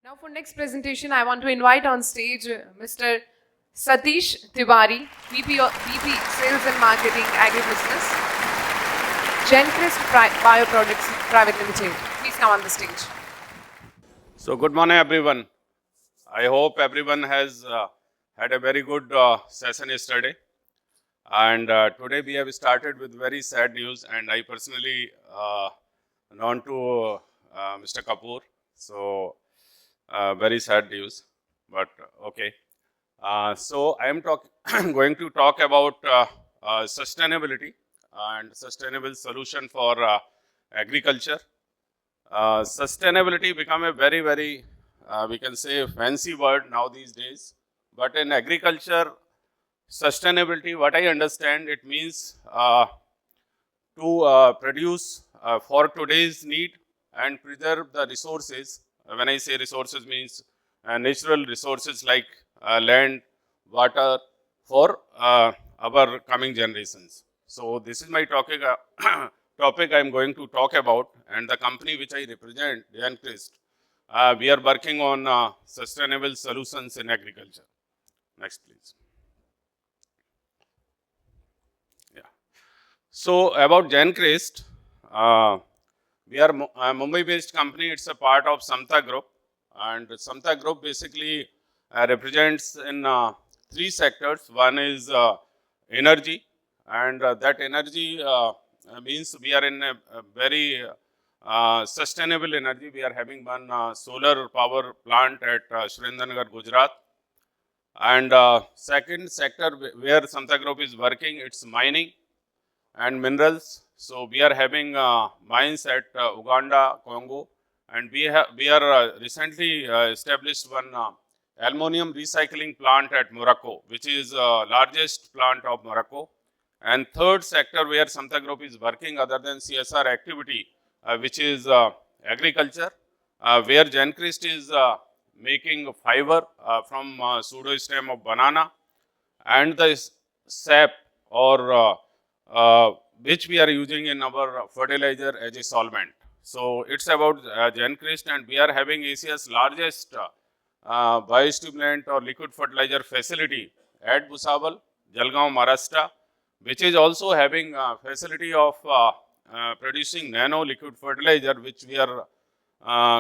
Now for next presentation, I want to invite on stage Mr. Satish Tiwari, VP Sales and Marketing Agribusiness, Gencrest Bioproducts Private Limited. Please come on the stage. So good morning everyone. I hope everyone has had a very good session yesterday. And today we have started with very sad news, and I personally known to Mr. Kapoor. So very sad news, but okay. So I am going to talk about sustainability and sustainable solution for agriculture. Sustainability become a very we can say fancy word now these days, but in agriculture, sustainability, what I understand, it means to produce for today's need and preserve the resources. When I say resources, means natural resources like land, water for our coming generations. So this is my topic. Topic I am going to talk about, and the company which I represent, Gencrest, we are working on sustainable solutions in agriculture. Next, please. Yeah. So about Gencrest, we are a Mumbai-based company. It's a part of Samta Group, and Samta Group basically represents in three sectors. One is energy, and that energy means we are in a very sustainable energy. We are having one solar power plant at Surendranagar, Gujarat. And second sector where Samta Group is working, it's mining and minerals. So we are having mines at Uganda, Congo, and we are recently established one aluminum recycling plant at Morocco, which is largest plant of Morocco. And third sector where Samta Group is working other than CSR activity, which is agriculture, where Gencrest is making fiber from pseudo stem of banana, and the sap or which we are using in our fertilizer as a solvent. So it's about Gencrest, and we are having Asia's largest biostimulant or liquid fertilizer facility at Bhusawal, Jalgaon, Maharashtra, which is also having facility of producing nano liquid fertilizer, which we are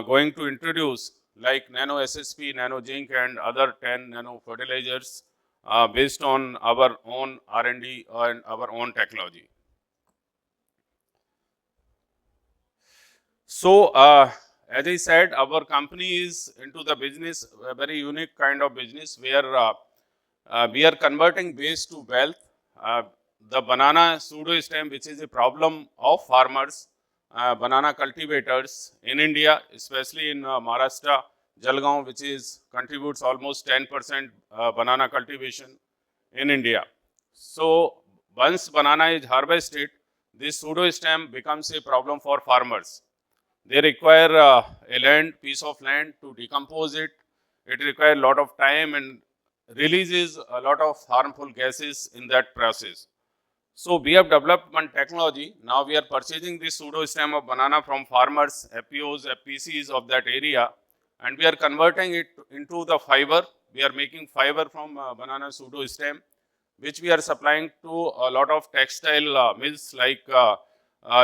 going to introduce, like nano SSP, nano zinc, and other 10 nano fertilizers based on our own R&D and our own technology. So, as I said, our company is into the business, a very unique kind of business where we are converting waste to wealth. The banana pseudo stem, which is a problem of farmers, banana cultivators in India, especially in Maharashtra, Jalgaon, which is contributes almost 10% banana cultivation in India. So once banana is harvested, this pseudo stem becomes a problem for farmers. They require a piece of land to decompose it. It requires a lot of time and releases a lot of harmful gases in that process. So we have developed one technology. Now we are purchasing this pseudo stem of banana from farmers, FPOs, FPCs of that area, and we are converting it into the fiber. We are making fiber from banana pseudo stem, which we are supplying to a lot of textile mills like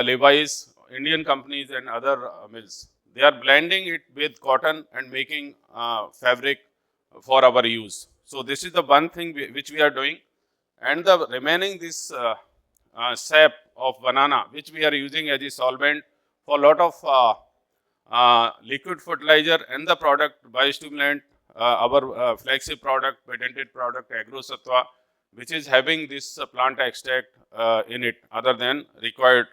Levi's, Indian companies, and other mills. They are blending it with cotton and making fabric for our use. So this is the one thing which we are doing, and the remaining this sap of banana, which we are using as a solvent for a lot of liquid fertilizer and the product biostimulant, our flagship product, patented product AgroSatwa, which is having this plant extract in it other than required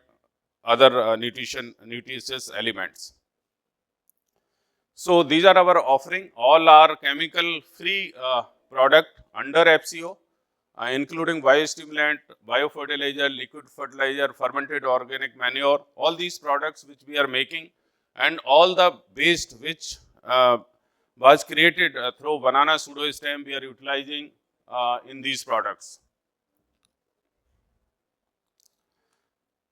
other nutritious elements. So these are our offering. All are chemical free product under FCO, including biostimulant, biofertilizer, liquid fertilizer, fermented organic manure, all these products which we are making, and all the waste which was created through banana pseudo stem, we are utilizing in these products.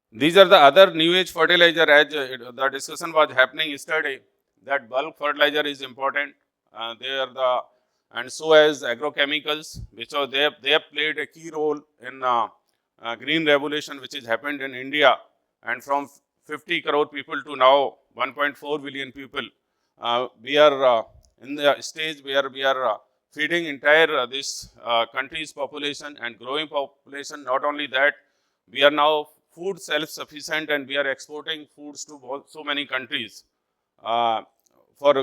These are the other new age fertilizer, as the discussion was happening yesterday. that bulk fertilizer is important. And so as agrochemicals, which are they have played a key role in green revolution, which has happened in India, and from 50 crore people to now 1.4 billion people. We are in the stage where we are feeding entire this country's population and growing population. Not only that, we are now food self-sufficient and we are exporting foods to so many countries for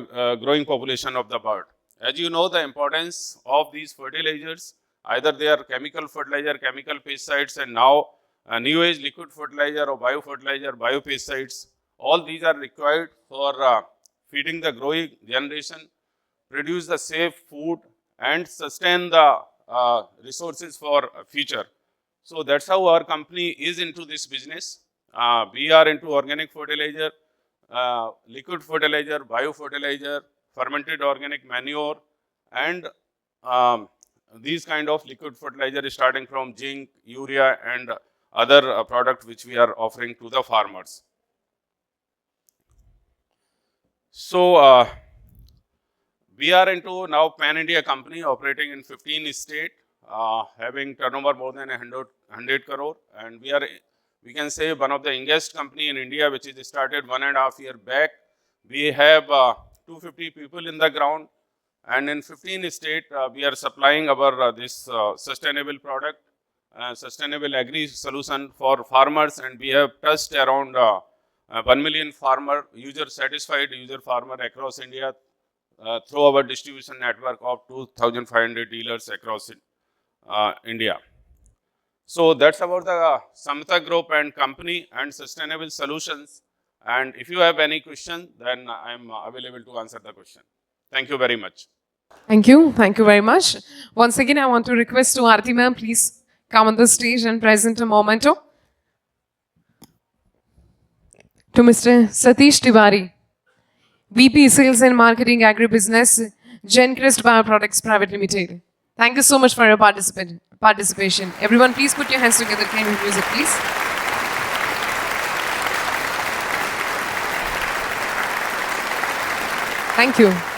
growing population of the bird. As you know, the importance of these fertilizers, either they are chemical fertilizer, chemical pesticides, and now new age liquid fertilizer or biofertilizer, biopesticides, all these are required for feeding the growing generation, produce the safe food, and sustain the resources for future. So that's how our company is into this business. We are into organic fertilizer, liquid fertilizer, biofertilizer, fermented organic manure, and these kind of liquid fertilizer starting from zinc, urea, and other products which we are offering to the farmers. So we are into now pan-India company operating in 15 states, having turnover more than 100 crore, and we can say one of the youngest company in India, which is started 1.5 years back. We have 250 people in the ground, and in 15 states we are supplying our this sustainable product, sustainable agri solution for farmers, and we have touched around 1 million satisfied user farmer across India through our distribution network of 2,500 dealers across India. So that's about the Samata Group and company and sustainable solutions. And if you have any question, then I'm available to answer the question. Thank you very much. Thank you. Thank you very much. Once again, I want to request to Aarti ma'am, please come on the stage and present a memento to Mr. Satish Tiwari, VP Sales and Marketing Agribusiness, Gencrest Bioproducts Private Limited. Thank you so much for your participation. Everyone, please put your hands together. Can you music, please? Thank you.